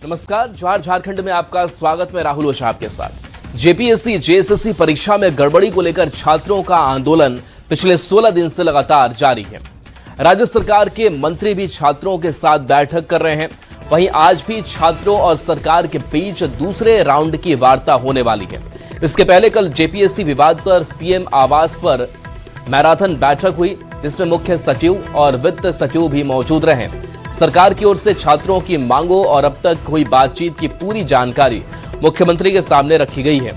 नमस्कार, जवाहर झारखंड में आपका स्वागत। मैं राहुल ओझा आपके साथ। जेपीएससी जेएसएससी परीक्षा में गड़बड़ी को लेकर छात्रों का आंदोलन पिछले 16 दिन से लगातार जारी है। राज्य सरकार के मंत्री भी छात्रों के साथ बैठक कर रहे हैं। वहीं आज भी छात्रों और सरकार के बीच दूसरे राउंड की वार्ता होने वाली है। इसके पहले कल जेपीएससी विवाद पर सीएम आवास पर मैराथन बैठक हुई, जिसमें मुख्य सचिव और वित्त सचिव भी मौजूद रहे। सरकार की ओर से छात्रों की मांगों और अब तक हुई बातचीत की पूरी जानकारी मुख्यमंत्री के सामने रखी गई है।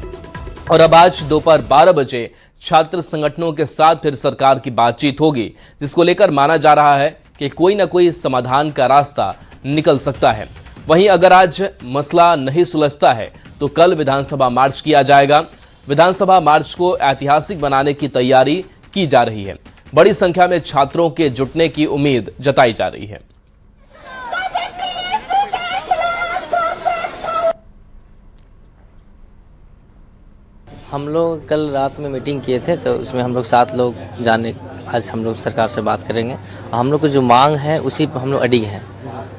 और अब आज दोपहर 12 बजे छात्र संगठनों के साथ फिर सरकार की बातचीत होगी, जिसको लेकर माना जा रहा है कि कोई ना कोई समाधान का रास्ता निकल सकता है। वहीं अगर आज मसला नहीं सुलझता है तो कल विधानसभा मार्च किया जाएगा। विधानसभा मार्च को ऐतिहासिक बनाने की तैयारी की जा रही है। बड़ी संख्या में छात्रों के जुटने की उम्मीद जताई जा रही है। हम लोग कल रात में मीटिंग किए थे, तो उसमें हम लोग 7 लोग जाने आज हम लोग सरकार से बात करेंगे। हम लोग को जो मांग है उसी पर हम लोग अडिग हैं।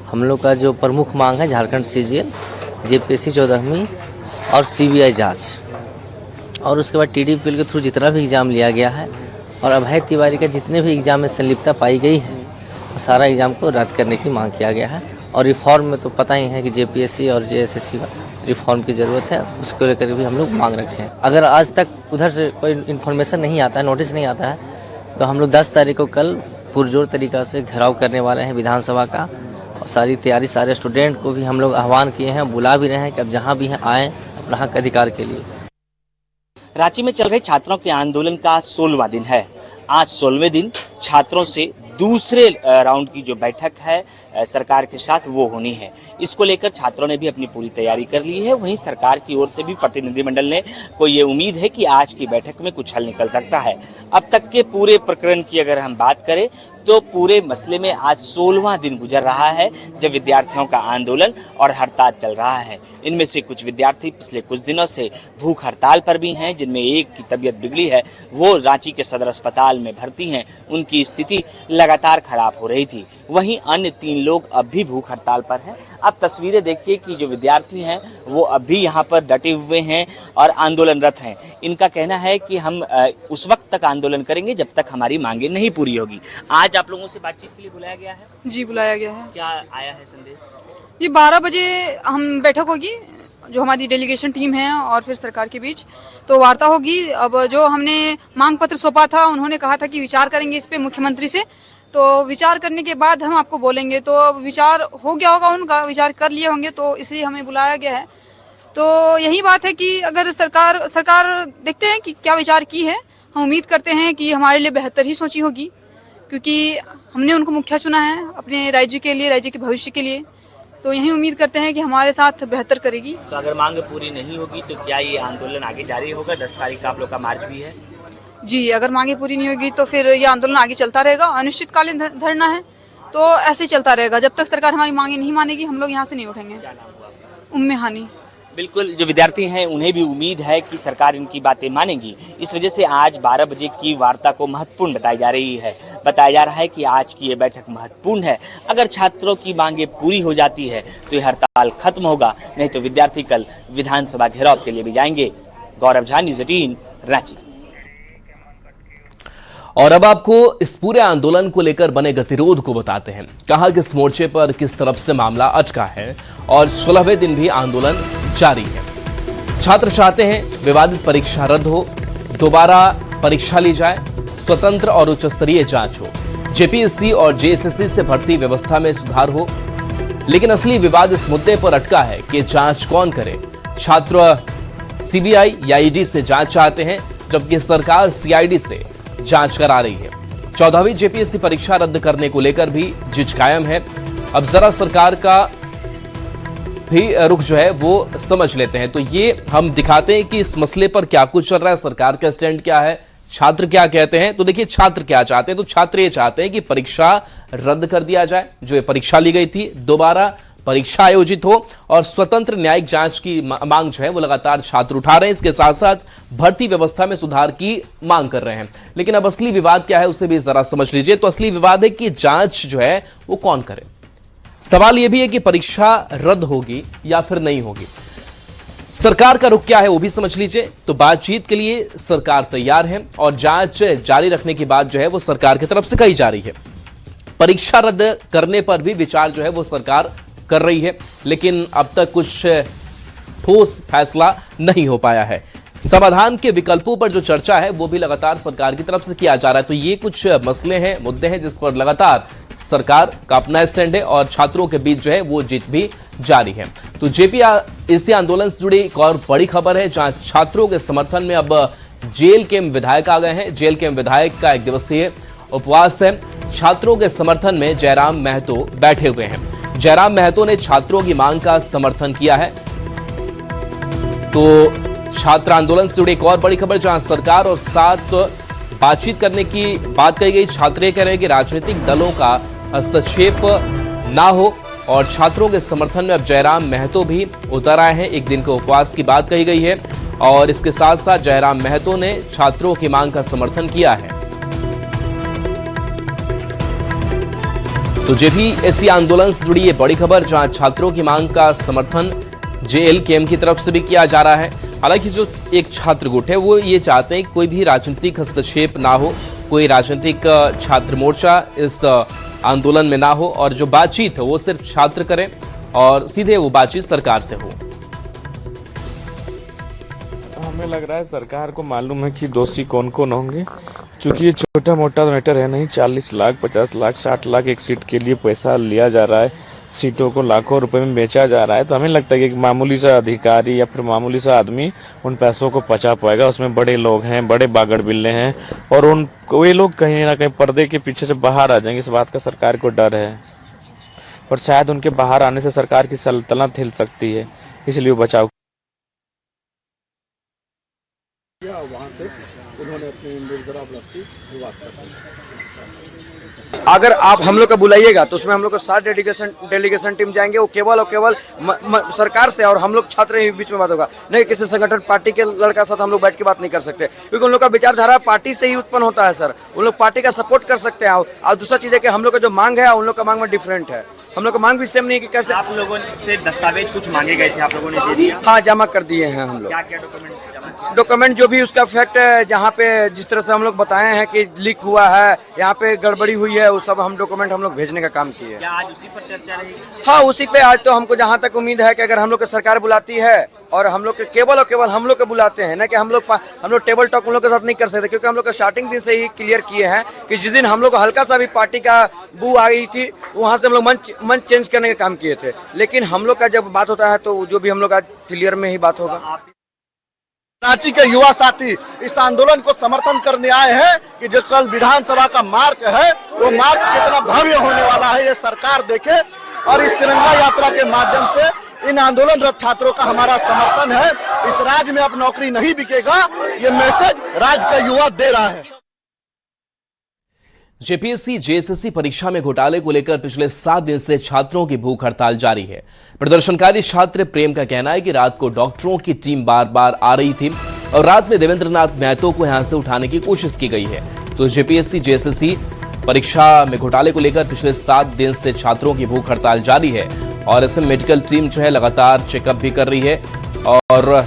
हम लोग का जो प्रमुख मांग है झारखंड सीजीएल, जेपीएससी 14वीं और सीबीआई जांच, और उसके बाद टीडीपीएल के थ्रू जितना भी एग्ज़ाम लिया गया है और अभय तिवारी का जितने भी एग्ज़ाम में संलिप्तता पाई गई है, वो सारा एग्ज़ाम को रद्द करने की मांग किया गया है। और रिफॉर्म में तो पता ही है कि जेपीएससी और जेएसएससी का रिफॉर्म की ज़रूरत है, उसको लेकर भी हम लोग मांग रखे हैं। अगर आज तक उधर से कोई इन्फॉर्मेशन नहीं आता है, नोटिस नहीं आता है, तो हम लोग 10 तारीख को कल पुरजोर तरीक़ा से घेराव करने वाले हैं विधानसभा का। और सारी तैयारी, सारे स्टूडेंट को भी हम लोग आह्वान किए हैं, बुला भी रहे हैं कि अब जहाँ भी हैं आएँ अपना हक अधिकार के लिए। रांची में चल रहे छात्रों के आंदोलन का 16वां दिन है। आज 16वें दिन छात्रों से दूसरे राउंड की जो बैठक है सरकार के साथ वो होनी है। इसको लेकर छात्रों ने भी अपनी पूरी तैयारी कर ली है। वहीं सरकार की ओर से भी प्रतिनिधिमंडल ने को ये उम्मीद है कि आज की बैठक में कुछ हल निकल सकता है। अब तक के पूरे प्रकरण की अगर हम बात करें तो पूरे मसले में आज 16वां दिन गुजर रहा है जब विद्यार्थियों का आंदोलन और हड़ताल चल रहा है। इनमें से कुछ विद्यार्थी पिछले कुछ दिनों से भूख हड़ताल पर भी हैं, जिनमें एक की तबीयत बिगड़ी है, वो रांची के सदर अस्पताल में भर्ती हैं। उनकी स्थिति लगातार खराब हो रही थी। वहीं अन्य 3 लोग अब भी भूख हड़ताल पर हैं। अब तस्वीरें देखिए कि जो विद्यार्थी हैं वो अब भी यहाँ पर डटे हुए हैं और आंदोलनरत हैं। इनका कहना है कि हम उस वक्त तक आंदोलन करेंगे जब तक हमारी मांगें नहीं पूरी होगी। आज आप लोगों से बातचीत के लिए बुलाया गया है? जी, बुलाया गया है। क्या आया है संदेश? ये 12 बजे हम बैठक होगी, जो हमारी डेलीगेशन टीम है और फिर सरकार के बीच तो वार्ता होगी। अब जो हमने मांग पत्र सौंपा था, उन्होंने कहा था कि विचार करेंगे इस पे मुख्यमंत्री से, तो विचार करने के बाद हम आपको बोलेंगे। तो विचार हो गया होगा, उनका विचार कर लिए होंगे, तो इसलिए हमें बुलाया गया है। तो यही बात है कि अगर सरकार देखते हैं कि क्या विचार की है। हम उम्मीद करते हैं कि हमारे लिए बेहतर ही सोची होगी, क्योंकि हमने उनको मुखिया चुना है अपने राज्य के लिए, राज्य के भविष्य के लिए। तो यही उम्मीद करते हैं कि हमारे साथ बेहतर करेगी। तो अगर मांग पूरी नहीं होगी तो क्या ये आंदोलन आगे जारी होगा? 10 तारीख का आप लोग का मार्च भी है। जी, अगर मांगे पूरी नहीं होगी तो फिर ये आंदोलन आगे चलता रहेगा। अनिश्चितकालीन धरना है, तो ऐसे ही चलता रहेगा जब तक सरकार हमारी मांगे नहीं मानेगी। हम लोग यहाँ से नहीं उठेंगे। क्या नाम हुआ आपका? उम्मे हानी। बिल्कुल, जो विद्यार्थी हैं उन्हें भी उम्मीद है कि सरकार इनकी बातें मानेगी। इस वजह से आज 12 बजे की वार्ता को महत्वपूर्ण बताई जा रही है। बताया जा रहा है कि आज की ये बैठक महत्वपूर्ण है। अगर छात्रों की मांगें पूरी हो जाती है तो ये हड़ताल खत्म होगा, नहीं तो विद्यार्थी कल विधानसभा घेराव के लिए भी जाएंगे। गौरव झा, न्यूज़ 18, रांची। और अब आपको इस पूरे आंदोलन को लेकर बने गतिरोध को बताते हैं। कहां किस मोर्चे पर किस तरफ से मामला अटका है और 16वें दिन भी आंदोलन जारी है। छात्र चाहते हैं विवादित परीक्षा रद्द हो, दोबारा परीक्षा ली जाए, स्वतंत्र और उच्च स्तरीय जांच हो, जेपीएससी और जेएसएससी से भर्ती व्यवस्था में सुधार हो। लेकिन असली विवाद इस मुद्दे पर अटका है कि जांच कौन करे। छात्र सीबीआई या ईडी से जांच चाहते हैं, जबकि सरकार सीआईडी से जांच करा रही है। 14वीं जेपीएससी परीक्षा रद्द करने को लेकर भी जिज कायम है। अब जरा सरकार का भी रुख जो है वो समझ लेते हैं। तो ये हम दिखाते हैं कि इस मसले पर क्या कुछ चल रहा है, सरकार का स्टैंड क्या है, छात्र क्या कहते हैं। तो देखिए छात्र क्या चाहते हैं। तो छात्र ये चाहते हैं कि परीक्षा रद्द कर दिया जाए, जो ये परीक्षा ली गई थी, दोबारा परीक्षा आयोजित हो और स्वतंत्र न्यायिक जांच की मांग जो है वो लगातार छात्र उठा रहे हैं। इसके साथ साथ भर्ती व्यवस्था में सुधार की मांग कर रहे हैं। लेकिन अब असली विवाद क्या है उसे भी जरा समझ लीजिए। तो असली विवाद है कि जांच जो है वो कौन करे। सवाल यह भी है कि परीक्षा रद्द होगी या फिर नहीं होगी। सरकार का रुख क्या है वो भी समझ लीजिए। तो बातचीत के लिए सरकार तैयार है और जांच जारी रखने की बात जो है वो सरकार की तरफ से कही जा रही है। परीक्षा रद्द करने पर भी विचार जो है वो सरकार कर रही है, लेकिन अब तक कुछ ठोस फैसला नहीं हो पाया है। समाधान के विकल्पों पर जो चर्चा है वो भी लगातार सरकार की तरफ से किया जा रहा है। तो ये कुछ मसले हैं, मुद्दे हैं जिस पर लगातार सरकार का अपना स्टैंड है और छात्रों के बीच जो है वो जीत भी जारी है। तो जेपीएससी आंदोलन से जुड़ी एक और बड़ी खबर है, जहां छात्रों के समर्थन में अब जेल के विधायक आ गए हैं। जेल के विधायक का 1 दिवसीय उपवास है। छात्रों के समर्थन में जयराम महतो बैठे हुए हैं। जयराम महतो ने छात्रों की मांग का समर्थन किया है। तो छात्र आंदोलन से जुड़ी एक और बड़ी खबर, जहां सरकार और साथ बातचीत करने की बात कही गई। छात्र कह रहे हैं कि राजनीतिक दलों का हस्तक्षेप ना हो और छात्रों के समर्थन में अब जयराम महतो भी उतर आए हैं। 1 दिन के उपवास की बात कही गई है और इसके साथ साथ जयराम महतो ने छात्रों की मांग का समर्थन किया है। तो जेपीएससी आंदोलन से जुड़ी ये बड़ी खबर, जहां छात्रों की मांग का समर्थन जेएलकेएम की तरफ से भी किया जा रहा है। हालांकि जो एक छात्र गुट है वो ये चाहते हैं कि कोई भी राजनीतिक हस्तक्षेप ना हो, कोई राजनीतिक छात्र मोर्चा इस आंदोलन में ना हो और जो बातचीत है वो सिर्फ छात्र करें और सीधे वो बातचीत सरकार से हो। हमें लग रहा है सरकार को मालूम है कि दोषी कौन कौन होंगे, क्योंकि ये छोटा मोटा मैटर है नहीं। 40 लाख 50 लाख 60 लाख एक सीट के लिए पैसा लिया जा रहा है, सीटों को लाखों रुपए में बेचा जा रहा है। तो हमें लगता है कि एक मामूली सा अधिकारी या फिर मामूली सा आदमी उन पैसों को पचा पाएगा। उसमें बड़े लोग हैं, बड़े बागड़ बिल्ले हैं और उन वे लोग कहीं ना कहीं पर्दे के पीछे से बाहर आ जाएंगे। इस बात का सरकार को डर है और शायद उनके बाहर आने से सरकार की सल्तनत हिल सकती है, इसलिए वो बचाव। वहाँ से उन्होंने अपनी निर्जराब रखी शुरुआत कर दी। अगर आप हम लोग को बुलाइएगा तो उसमें हम लोग को 7 डेलीगेशन टीम जाएंगे। वो केवल और केवल सरकार से और हम लोग छात्र के बीच में बात होगा, नहीं किसी संगठन पार्टी के लड़का साथ हम लोग बैठ के बात नहीं कर सकते, क्योंकि उन लोग का विचारधारा पार्टी से ही उत्पन्न होता है सर। उन लोग पार्टी का सपोर्ट कर सकते हैं। और दूसरा चीज़ है कि हम लोग का जो मांग है उन लोग का मांग में डिफरेंट है। हम लोग का मांग भी सेम नहीं है कि कैसे। आप लोगों से दस्तावेज कुछ मांगे गए थे, आप लोगों ने दे दिया? हाँ, जमा कर दिए हैं हम लोग। क्या क्या डॉक्यूमेंट जो भी उसका फैक्ट है, जहाँ पे जिस तरह से हम लोग बताए हैं कि लीक हुआ है, यहाँ पे गड़बड़ी हुई है, वो सब हम डॉक्यूमेंट हम लोग भेजने का काम किए। क्या आज उसी पर चर्चा रहेगी? हाँ, उसी पे आज तो हमको जहाँ तक उम्मीद है कि अगर हम लोग को सरकार बुलाती है और हम लोग के केवल और केवल हम लोग को बुलाते हैं ना, कि हम लोग टेबल टॉक उन लोग के साथ नहीं कर सकते, क्योंकि हम लोग स्टार्टिंग दिन से ही क्लियर किए हैं कि जिस दिन हम लोग हल्का सा भी पार्टी का बू आ गई थी वहाँ से हम लोग मंच चेंज करने का काम किए थे। लेकिन हम लोग का जब बात होता है तो जो भी हम लोग आज क्लियर में ही बात होगा। रांची के युवा साथी इस आंदोलन को समर्थन करने आए हैं कि जो कल विधानसभा का मार्च है वो मार्च कितना भव्य होने वाला है ये सरकार देखे। और इस तिरंगा यात्रा के माध्यम से इन आंदोलनरत छात्रों का हमारा समर्थन है। इस राज्य में अब नौकरी नहीं बिकेगा, ये मैसेज राज्य का युवा दे रहा है। जेपीएससी जेएसएससी परीक्षा में घोटाले को लेकर पिछले 7 दिन से छात्रों की भूख हड़ताल जारी है। प्रदर्शनकारी छात्र प्रेम का कहना है कि रात को डॉक्टरों की टीम बार बार आ रही थी और रात में देवेंद्र नाथ महतो को यहां से उठाने की कोशिश की गई है। तो जेपीएससी जेएसएससी परीक्षा में घोटाले को लेकर पिछले 7 दिन से छात्रों की भूख हड़ताल जारी है और ऐसे मेडिकल टीम जो है लगातार चेकअप भी कर रही है। और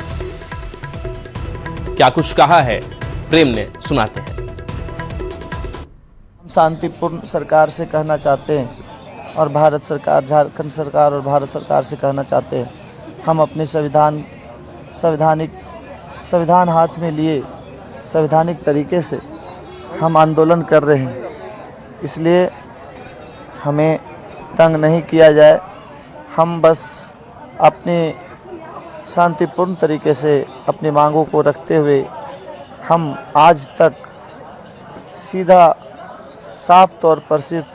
क्या कुछ कहा है प्रेम ने, सुनाते हैं। शांतिपूर्ण सरकार से कहना चाहते हैं और भारत सरकार, झारखंड सरकार और भारत सरकार से कहना चाहते हैं, हम अपने संविधान हाथ में लिए संवैधानिक तरीके से हम आंदोलन कर रहे हैं, इसलिए हमें तंग नहीं किया जाए। हम बस अपने शांतिपूर्ण तरीके से अपनी मांगों को रखते हुए हम आज तक सीधा साफ तौर पर सिर्फ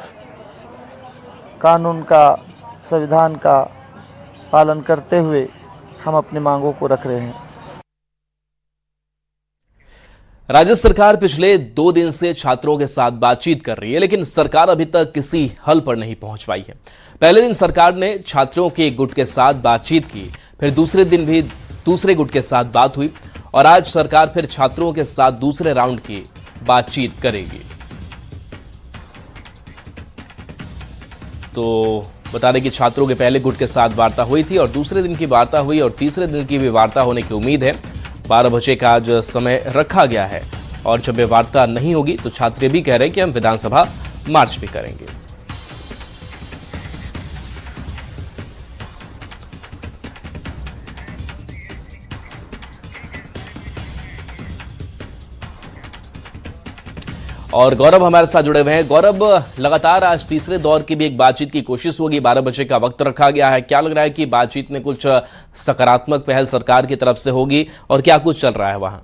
कानून का, संविधान का पालन करते हुए हम अपनी मांगों को रख रहे हैं। राज्य सरकार पिछले 2 दिन से छात्रों के साथ बातचीत कर रही है, लेकिन सरकार अभी तक किसी हल पर नहीं पहुंच पाई है। पहले दिन सरकार ने छात्रों के एक गुट के साथ बातचीत की, फिर दूसरे दिन भी दूसरे गुट के साथ बात हुई और आज सरकार फिर छात्रों के साथ दूसरे राउंड की बातचीत करेगी। तो बता दें कि छात्रों के पहले गुट के साथ वार्ता हुई थी और दूसरे दिन की वार्ता हुई और तीसरे दिन की भी वार्ता होने की उम्मीद है। 12 बजे का आज समय रखा गया है और जब ये वार्ता नहीं होगी तो छात्र भी कह रहे हैं कि हम विधानसभा मार्च भी करेंगे। और गौरव हमारे साथ जुड़े हुए हैं। गौरव, लगातार आज तीसरे दौर की भी एक बातचीत की कोशिश होगी, 12 बजे का वक्त रखा गया है। क्या लग रहा है कि बातचीत में कुछ सकारात्मक पहल सरकार की तरफ से होगी और क्या कुछ चल रहा है वहां?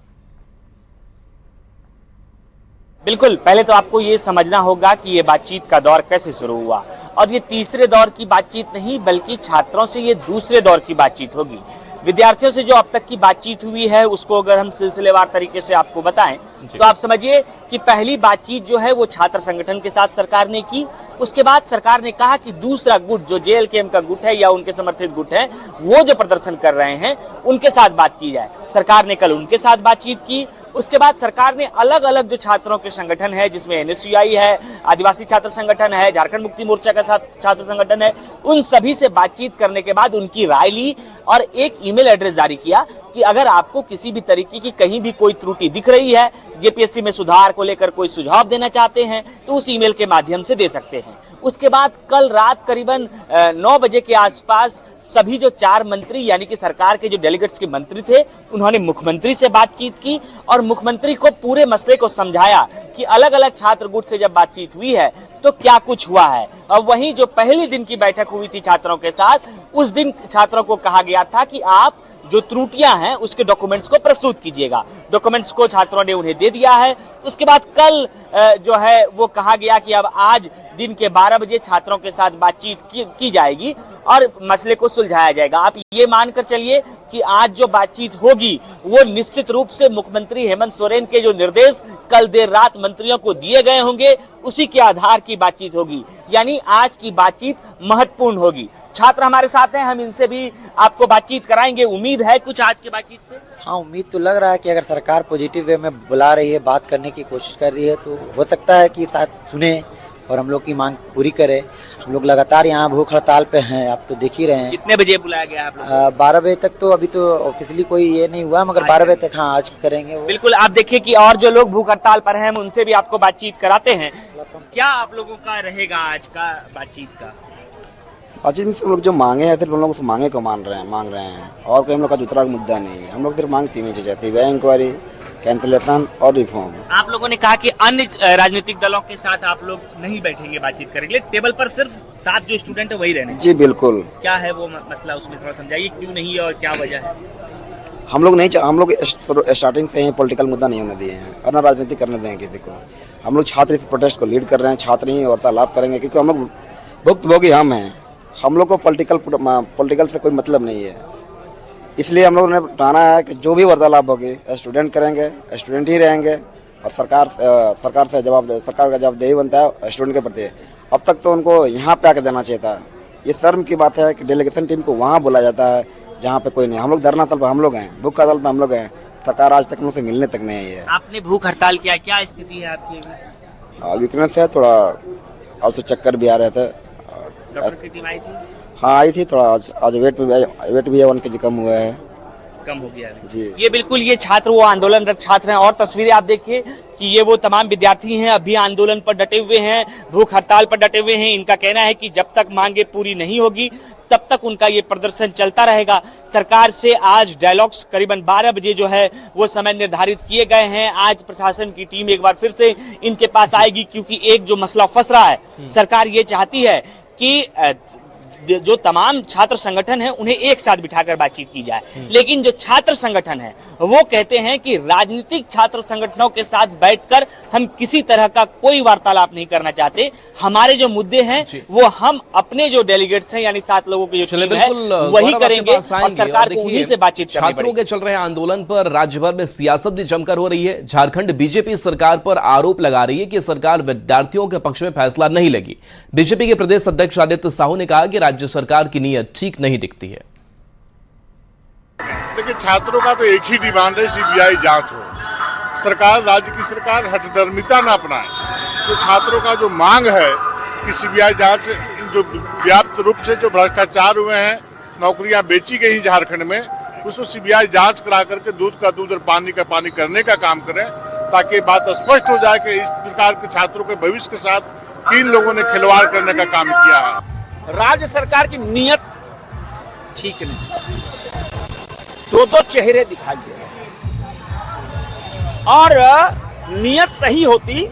बिल्कुल, पहले तो आपको ये समझना होगा कि ये बातचीत का दौर कैसे शुरू हुआ और ये तीसरे दौर की बातचीत नहीं बल्कि छात्रों से ये दूसरे दौर की बातचीत होगी। विद्यार्थियों से जो अब तक की बातचीत हुई है उसको अगर हम सिलसिलेवार तरीके से आपको बताएं तो आप समझिए कि पहली बातचीत जो है वो छात्र संगठन के साथ सरकार ने की। उसके बाद सरकार ने कहा कि दूसरा गुट जो जेएलकेएम का गुट है या उनके समर्थित गुट है वो जो प्रदर्शन कर रहे हैं उनके साथ बात की जाए। सरकार ने कल उनके साथ बातचीत की। उसके बाद सरकार ने अलग अलग जो छात्रों के संगठन है जिसमें एनएसयूआई है, आदिवासी छात्र संगठन है, झारखंड मुक्ति मोर्चा का छात्र संगठन है, उन सभी से बातचीत करने के बाद उनकी राय ली और एक ईमेल एड्रेस जारी किया कि अगर आपको किसी भी तरीके की कहीं भी कोई त्रुटि दिख रही है, जेपीएससी में सुधार को लेकर कोई सुझाव देना चाहते हैं तो उस ईमेल के माध्यम से दे सकते हैं। उसके बाद कल रात करीबन 9 बजे के आसपास सभी जो 4 मंत्री यानी कि सरकार के जो डेलीगेट्स के मंत्री थे उन्होंने मुख्यमंत्री से बातचीत की और मुख्यमंत्री को पूरे मसले को समझाया कि अलग अलग छात्र गुट से जब बातचीत हुई है तो क्या कुछ हुआ है। और वहीं जो पहले दिन की बैठक हुई थी छात्रों के साथ, उस दिन छात्रों को कहा गया था कि आप जो त्रुटियां हैं उसके डॉक्यूमेंट्स को प्रस्तुत कीजिएगा। डॉक्यूमेंट्स को छात्रों ने उन्हें दे दिया है। उसके बाद कल जो है वो कहा गया कि अब आज दिन के 12 बजे छात्रों के साथ बातचीत की जाएगी और मसले को सुलझाया जाएगा। आप ये मानकर चलिए कि आज जो बातचीत होगी वो निश्चित रूप से मुख्यमंत्री हेमंत सोरेन के जो निर्देश कल देर रात मंत्रियों को दिए गए होंगे उसी के आधार की बातचीत होगी, यानी आज की बातचीत महत्वपूर्ण होगी। छात्र हमारे साथ हैं, हम इनसे भी आपको बातचीत कराएंगे। उम्मीद है कुछ आज की बातचीत से? हाँ, उम्मीद तो लग रहा है कि अगर सरकार पॉजिटिव वे में बुला रही है, बात करने की कोशिश कर रही है तो हो सकता है कि साथ सुने और हम लोग की मांग पूरी करे। हम लोग लगातार यहाँ भूख हड़ताल पे हैं, आप तो देख ही रहे हैं। कितने बजे बुलाया गया है आप लोग? 12 बजे तक तो अभी तो ऑफिशियली कोई ये नहीं हुआ, मगर 12 बजे तक हाँ आज करेंगे वो। बिल्कुल, आप देखिए कि और जो लोग भूख हड़ताल पर हैं हम उनसे भी आपको बातचीत कराते हैं। क्या आप लोगों का रहेगा आज का बातचीत का? बातचीत में हम लोग जो मांगे हैं सिर्फ हम लोग उस मांगे को मांग रहे हैं और कोई हम लोग का दूसरा मुद्दा नहीं है। हम लोग सिर्फ मांग 3 ही चीजें थी, इंक्वायरी, कैंसिलेशन और रिफॉर्म। आप लोगों ने कहा कि अन्य राजनीतिक दलों के साथ आप लोग नहीं बैठेंगे बातचीत करेंगे, टेबल पर सिर्फ 7 जो स्टूडेंट है वही रहने। जी बिल्कुल। क्या है वो मसला, उसमें थोड़ा समझाइए क्यों नहीं और क्या वजह है? हम लोग स्टार्टिंग से ही पॉलिटिकल मुद्दा नहीं होने दिए हैं और ना राजनीति करने देंगे किसी को। हम लोग छात्र इस प्रोटेस्ट को लीड कर रहे हैं, छात्र ही वार्तालाप करेंगे क्योंकि हम लोग भुक्तभोगी हम हैं। हम लोग को पॉलिटिकल से कोई मतलब नहीं है, इसलिए हम लोगों ने ठाना है कि जो भी वार्तालाप होगी स्टूडेंट करेंगे, स्टूडेंट ही रहेंगे और सरकार का जवाबदेही बनता है स्टूडेंट के प्रति। अब तक तो उनको यहाँ पे आके देना चाहिए था। ये शर्म की बात है कि डेलीगेशन टीम को वहाँ बुलाया जाता है जहाँ पे कोई नहीं। हम लोग धरना स्थल पर हम लोग हैं, भूख हड़ताल पर हम लोग हैं, सरकार आज तक हमसे मिलने तक नहीं आई है। आपने भूख हड़ताल किया, क्या स्थिति है आपकी? वीकनेस है थोड़ा, आज तो चक्कर भी आ रहे थे। डॉक्टर की टीम आई थी? हाँ आई थी, थोड़ा आज वेट भी 1 kg कम हुआ है। कम हो गया है जी। ये बिल्कुल ये छात्र वो आंदोलनरत छात्र हैं और तस्वीरें आप देखिए कि ये वो तमाम विद्यार्थी हैं अभी आंदोलन पर डटे हुए हैं, भूख हड़ताल पर डटे हुए हैं। इनका कहना है कि जब तक मांगे पूरी नहीं होगी तब तक उनका ये प्रदर्शन चलता रहेगा। सरकार से आज डायलॉग्स करीबन 12 बजे जो है वो समय निर्धारित किए गए हैं। आज प्रशासन की टीम एक बार फिर से इनके पास आएगी क्योंकि एक जो मसला फंस रहा है, सरकार ये चाहती है कि जो तमाम छात्र संगठन हैं उन्हें एक साथ बिठाकर बातचीत की जाए, लेकिन जो छात्र संगठन है वो कहते हैं कि राजनीतिक छात्र संगठनों के साथ बैठकर हम किसी तरह का कोई वार्तालाप नहीं करना चाहते। हमारे जो मुद्दे हैं वो हम अपने जो डेलीगेट्स हैं यानी 7 लोगों की जो टीम है वही करेंगे और सरकार को उन्हीं से बातचीत करनी पड़ेगी। छात्रों के चल रहे आंदोलन पर राज्य भर में सियासत भी जमकर हो रही है। झारखंड बीजेपी सरकार पर आरोप लगा रही है कि सरकार विद्यार्थियों के पक्ष में फैसला नहीं लेगी। बीजेपी के प्रदेश अध्यक्ष आदित्य साहू ने कहा कि राज्य सरकार की नीयत ठीक नहीं दिखती है। देखिए, छात्रों का तो एक ही डिमांड है, सीबीआई जांच हो। सरकार, राज्य की सरकार हठधर्मिता न अपनाए। तो छात्रों का जो मांग है कि सीबीआई जांच जो व्याप्त रूप से जो भ्रष्टाचार हुए हैं, नौकरियां बेची गई झारखंड में, उसको सीबीआई जांच करा करके दूध का दूध और पानी का पानी करने का काम करें, ताकि बात स्पष्ट हो जाए कि इस प्रकार के छात्रों के भविष्य के साथ किन लोगों ने खिलवाड़ करने का काम किया है। राज्य सरकार की नीयत ठीक नहीं, दो चेहरे दिखाई दे रहे हैं। और नीयत सही होती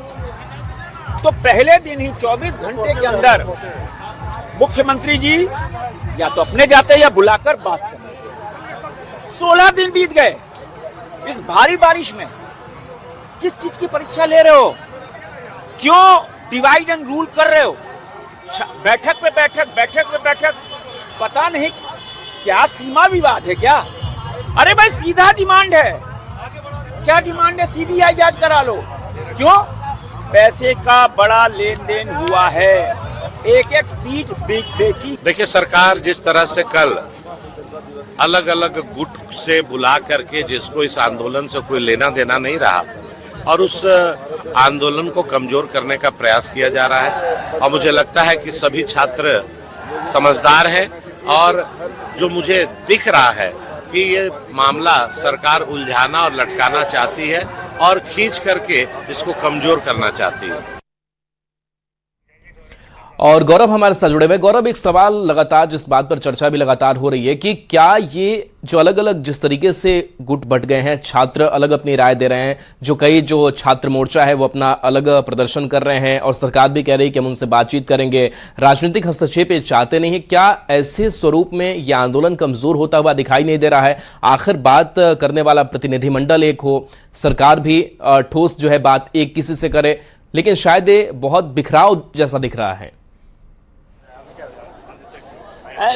तो पहले दिन ही 24 घंटे के अंदर मुख्यमंत्री जी या तो अपने जाते या बुलाकर बात करते। 16 दिन बीत गए इस भारी बारिश में। किस चीज की परीक्षा ले रहे हो? क्यों डिवाइड एंड रूल कर रहे हो? बैठक पे बैठक, पता नहीं क्या सीमा विवाद है क्या? अरे भाई सीधा डिमांड है। क्या डिमांड है? सीबीआई जांच करा लो। क्यों? पैसे का बड़ा लेन देन हुआ है, एक सीट बेची। देखिए, सरकार जिस तरह से कल अलग अलग गुट से बुला करके, जिसको इस आंदोलन से कोई लेना देना नहीं रहा, और उस आंदोलन को कमजोर करने का प्रयास किया जा रहा है। और मुझे लगता है कि सभी छात्र समझदार हैं, और जो मुझे दिख रहा है कि ये मामला सरकार उलझाना और लटकाना चाहती है और खींच करके इसको कमजोर करना चाहती है। और गौरव हमारे साथ जुड़े हुए। गौरव, एक सवाल लगातार, जिस बात पर चर्चा भी लगातार हो रही है कि क्या ये जो अलग अलग जिस तरीके से गुट बट गए हैं, छात्र अलग अपनी राय दे रहे हैं, जो कई जो छात्र मोर्चा है वो अपना अलग प्रदर्शन कर रहे हैं, और सरकार भी कह रही है कि हम उनसे बातचीत करेंगे, राजनीतिक हस्तक्षेप ये चाहते नहीं है, क्या ऐसे स्वरूप में यह आंदोलन कमजोर होता हुआ दिखाई नहीं दे रहा है? आखिर बात करने वाला प्रतिनिधिमंडल एक हो, सरकार भी ठोस जो है बात एक किसी से करे, लेकिन शायद ये बहुत बिखराव जैसा दिख रहा है।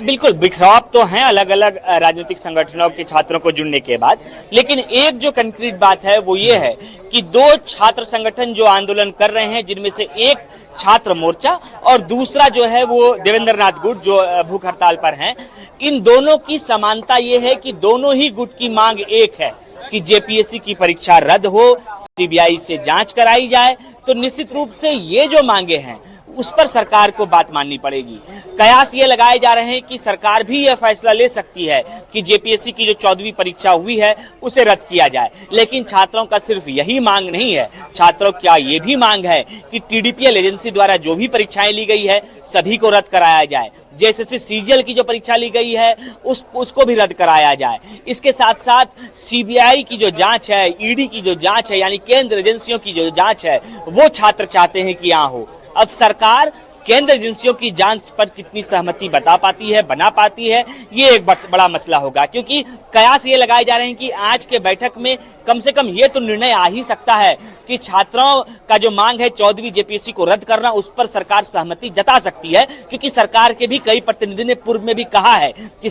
बिल्कुल बिखराव तो हैं अलग अलग राजनीतिक संगठनों के छात्रों को जुड़ने के बाद, लेकिन एक जो कंक्रीट बात है वो ये है कि दो छात्र संगठन जो आंदोलन कर रहे हैं, जिनमें से एक छात्र मोर्चा और दूसरा जो है वो देवेंद्र नाथ गुट जो भूख हड़ताल पर हैं, इन दोनों की समानता ये है कि दोनों ही गुट की मांग एक है कि जेपीएससी की परीक्षा रद्द हो, सीबीआई से जांच कराई जाए। तो निश्चित रूप से ये जो मांगे हैं उस पर सरकार को बात माननी पड़ेगी। कयास ये लगाए जा रहे हैं कि सरकार भी यह फैसला ले सकती है कि जेपीएससी की जो 14वीं परीक्षा हुई है उसे रद्द किया जाए, लेकिन छात्रों का सिर्फ यही मांग नहीं है। छात्रों क्या ये भी मांग है कि टीडीपीएल एजेंसी द्वारा जो भी परीक्षाएं ली गई है सभी को रद्द कराया जाए। जैसे सीजीएल की जो परीक्षा ली गई है उसको भी रद्द कराया जाए। इसके साथ साथ सीबीआई की जो जांच है, ईडी की जो जांच है, यानी केंद्र एजेंसियों की जो जांच है, वो छात्र चाहते हैं कि यहाँ हो। अब सरकार केंद्र एजेंसियों की जांच पर कितनी सहमति बना पाती है, ये एक बड़ा मसला होगा, क्योंकि कयास ये लगाए जा रहे हैं कि आज के बैठक में कम से कम ये तो निर्णय आ ही सकता है कि छात्रों का जो मांग है 14वीं जेपीएससी को रद्द करना, उस पर सरकार सहमति जता सकती है, क्योंकि सरकार के भी कई प्रतिनिधि ने पूर्व में भी कहा है कि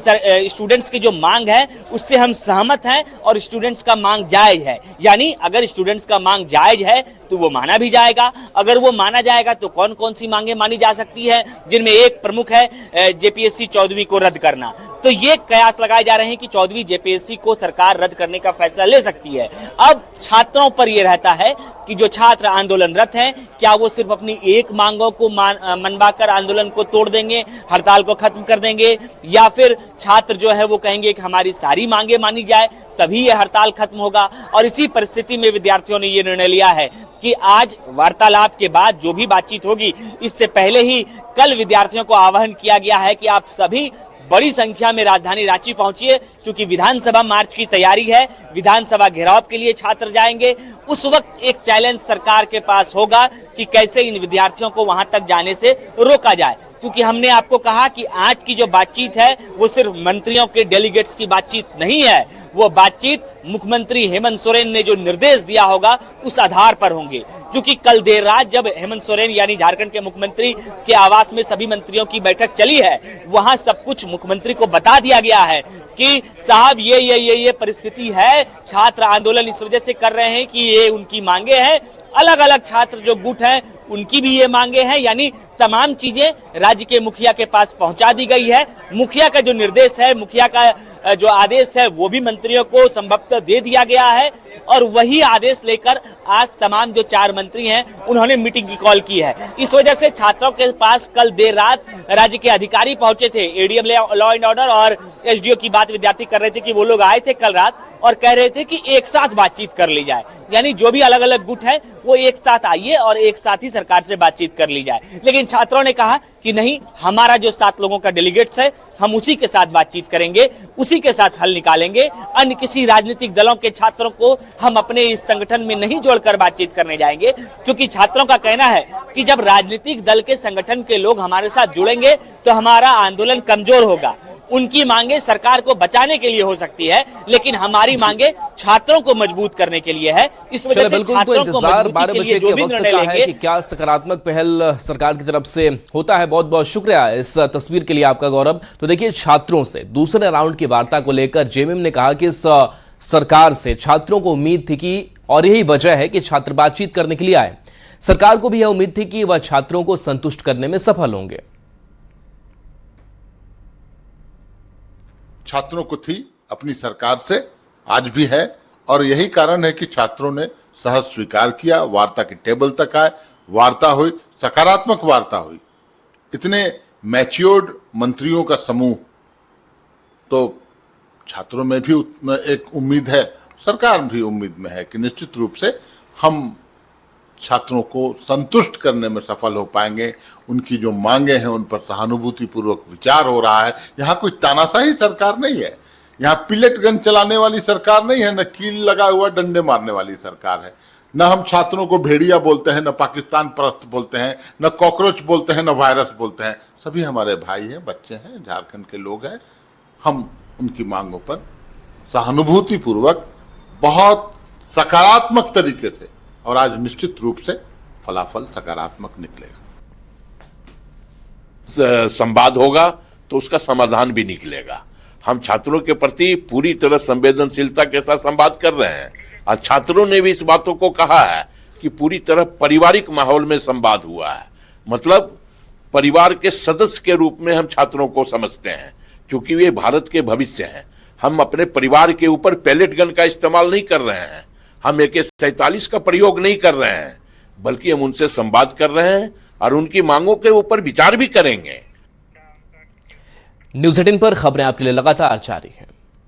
स्टूडेंट्स की जो मांग है उससे हम सहमत हैं और स्टूडेंट्स का मांग जायज है। यानी अगर स्टूडेंट्स का मांग जायज है तो वो माना भी जाएगा। अगर वो माना जाएगा तो कौन कौन सी मांगे मानी जा सकती है, जिनमें एक प्रमुख है जेपीएससी 14वीं को रद्द करना। तो ये कयास लगाए जा रहे हैं कि 14वीं जेपीएससी को सरकार रद्द करने का फैसला ले सकती है। अब छात्रों पर यह रहता है कि जो छात्र आंदोलनरत हैं, क्या वो सिर्फ अपनी एक मांगों को मनवाकर आंदोलन को तोड़ देंगे, हड़ताल को खत्म कर देंगे, या फिर छात्र जो है वो कहेंगे कि हमारी सारी मांगे मानी जाए तभी यह हड़ताल खत्म होगा। और इसी परिस्थिति में विद्यार्थियों ने यह निर्णय लिया है कि आज वार्तालाप के बाद जो भी बातचीत होगी, इससे पहले ही कल विद्यार्थियों को आह्वान किया गया है कि आप सभी बड़ी संख्या में राजधानी रांची पहुंचिए, क्योंकि विधानसभा मार्च की तैयारी है, विधानसभा घेराव के लिए छात्र जाएंगे। उस वक्त एक चैलेंज सरकार के पास होगा कि कैसे इन विद्यार्थियों को वहां तक जाने से रोका जाए, क्योंकि हमने आपको कहा कि आज की जो बातचीत है वो सिर्फ मंत्रियों के डेलीगेट्स की बातचीत नहीं है, वो बातचीत मुख्यमंत्री हेमंत सोरेन ने जो निर्देश दिया होगा उस आधार पर होंगे। क्योंकि कल देर रात जब हेमंत सोरेन यानी झारखंड के मुख्यमंत्री के आवास में सभी मंत्रियों की बैठक चली है, वहां सब कुछ मुख्यमंत्री को बता दिया गया है कि साहब ये परिस्थिति है, छात्र आंदोलन इस वजह से कर रहे हैं कि ये उनकी मांगे हैं, अलग अलग छात्र जो गुट हैं उनकी भी ये मांगे हैं, यानी तमाम चीजें राज्य के मुखिया के पास पहुंचा दी गई है। मुखिया का जो निर्देश है, मुखिया का जो आदेश है वो भी मंत्रियों को संभवतः दे दिया गया है और वही आदेश लेकर आज तमाम जो 4 मंत्री हैं उन्होंने मीटिंग की कॉल की है। इस वजह से छात्रों के पास कल देर रात राज्य के अधिकारी पहुंचे थे, एडीएम लॉ एंड ऑर्डर और एसडीओ की बात विद्यार्थी कर रहे थे कि वो लोग आए थे कल रात और कह रहे थे कि एक साथ बातचीत कर ली जाए, यानी जो भी अलग अलग गुट है वो एक साथ आइए और एक साथ ही सरकार से बातचीत कर ली जाए। लेकिन छात्रों ने कहा कि नहीं, हमारा जो 7 लोगों का डेलीगेट्स है हम उसी के साथ बातचीत करेंगे, उसी के साथ हल निकालेंगे, अन्य किसी राजनीतिक दलों के छात्रों को हम अपने इस संगठन में नहीं जोड़कर बातचीत करने जाएंगे, क्योंकि छात्रों का कहना है कि जब राजनीतिक दल के संगठन के लोग हमारे साथ जुड़ेंगे तो हमारा आंदोलन कमजोर होगा। उनकी मांगे सरकार को बचाने के लिए हो सकती है, लेकिन हमारी मांगे छात्रों को मजबूत करने के लिए है। इस वजह से छात्रों को मजबूती के लिए जो भी निर्णय लेंगे, कि क्या सकारात्मक पहल सरकार की तरफ से होता है। बहुत बहुत शुक्रिया इस तस्वीर के लिए आपका गौरव। तो देखिए, छात्रों से दूसरे राउंड की वार्ता को लेकर जेएमएम ने कहा कि इस सरकार से छात्रों को उम्मीद थी कि, और यही वजह है कि छात्र बातचीत करने के लिए आए। सरकार को भी यह उम्मीद थी कि वह छात्रों को संतुष्ट करने में सफल होंगे। छात्रों को थी अपनी सरकार से, आज भी है, और यही कारण है कि छात्रों ने सहज स्वीकार किया, वार्ता की टेबल तक आए, वार्ता हुई, सकारात्मक वार्ता हुई। इतने मैच्योर्ड मंत्रियों का समूह, तो छात्रों में भी एक उम्मीद है, सरकार भी उम्मीद में है कि निश्चित रूप से हम छात्रों को संतुष्ट करने में सफल हो पाएंगे। उनकी जो मांगे हैं उन पर सहानुभूतिपूर्वक विचार हो रहा है। यहाँ कोई तानाशाही सरकार नहीं है, यहाँ पिलेट गन चलाने वाली सरकार नहीं है, न कील लगा हुआ डंडे मारने वाली सरकार है। न हम छात्रों को भेड़िया बोलते हैं, न पाकिस्तान परस्त बोलते हैं, न कॉकरोच बोलते हैं, न वायरस बोलते हैं। सभी हमारे भाई हैं, बच्चे हैं, झारखंड के लोग हैं। हम उनकी मांगों पर सहानुभूतिपूर्वक बहुत सकारात्मक तरीके से, और आज निश्चित रूप से फलाफल सकारात्मक निकलेगा। संवाद होगा तो उसका समाधान भी निकलेगा। हम छात्रों के प्रति पूरी तरह संवेदनशीलता के साथ संवाद कर रहे हैं और छात्रों ने भी इस बातों को कहा है कि पूरी तरह पारिवारिक माहौल में संवाद हुआ है। मतलब परिवार के सदस्य के रूप में हम छात्रों को समझते हैं, क्योंकि वे भारत के भविष्य हैं। हम अपने परिवार के ऊपर पैलेट गन का इस्तेमाल नहीं कर रहे हैं, हम AK-47 का प्रयोग नहीं कर रहे हैं, बल्कि हम उनसे संवाद कर रहे हैं और उनकी मांगों के ऊपर विचार भी करेंगे। न्यूज़ 18 पर खबरें आपके लिए लगातार जारी हैं।